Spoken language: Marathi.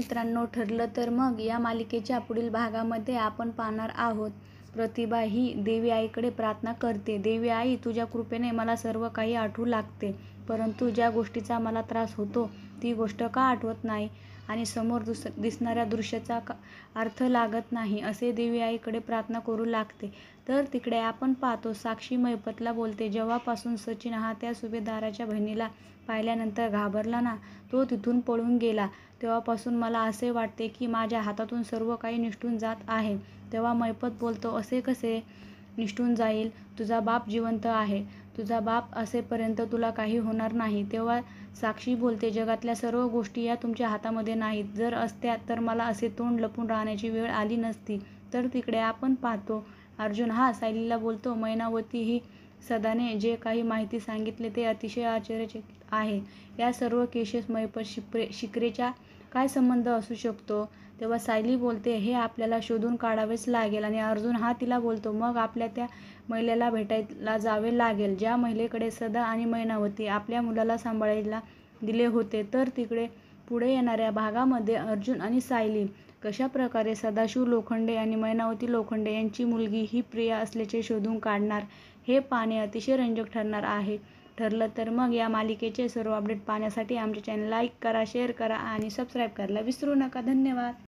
मित्रांनो, ठरलं तर मग या मालिकेच्या पुढील भागामध्ये आपण पाहणार आहोत. प्रतिभा ही देवी आईकडे प्रार्थना करते. देवी आई, तुझ्या कृपेने मला सर्व काही आठवू लागते, परंतु ज्या गोष्टीचा मला त्रास होतो ती गोष्ट का आठवत नाही आणि समोर दिसणाऱ्या दृश्याचा अर्थ लागत नाही, असे देवी आईकडे प्रार्थना करू लागते. तर तिकडे आपण पाहतो साक्षी मैपतला बोलते, जेव्हापासून सचिन हा त्या सुभेदाराच्या बहिणीला पाहिल्यानंतर घाबरला ना, तो तिथून पळून गेला, तेव्हापासून मला असे वाटते की माझ्या हातातून सर्व काही निसटून जात आहे. तेव्हा मैपत बोलतो, असे कसे निसटून जाईल? तुझा बाप जिवंत आहे. तुझा बाप असेपर्यंत तुला काही होणार नाही. तेव्हा साक्षी बोलते, जगातल्या सर्व गोष्टी या तुमच्या हातामध्ये नाहीत. जर असत्या तर मला असे तोंड लपून राहण्याची वेळ आली नसती. तर तिकडे आपण पाहतो अर्जुन हा सायलीला बोलतो, मैनावती ही सदाने जे काही माहिती सांगितले ते अतिशय आश्चर्यचकित आहे. या सर्व केसेस मैपत शिकरेचा काय संबंध असू शकतो? तेव्हा सायली बोलते, हे आपल्याला शोधून काढावेच लागेल. आणि अर्जुन हा तिला बोलतो, मग आपल्या त्या महिलेला भेटायला जावे लागेल, ज्या महिलेकडे सदा आणि मैनावती आपल्या मुलाला सांभाळायला दिले होते. तर तिकडे पुढे येणाऱ्या भागामध्ये अर्जुन आणि सायली कशाप्रकारे सदाशिव लोखंडे आणि मैनावती लोखंडे यांची मुलगी ही प्रिया असल्याचे शोधून काढणार, हे पाहणे अतिशय रंजक ठरणार आहे. ठरलं तर मग या मालिकेचे सर्व अपडेट पाहण्यासाठी आमच्या चॅनल लाईक करा, शेअर करा आणि सबस्क्राईब करायला विसरू नका. धन्यवाद.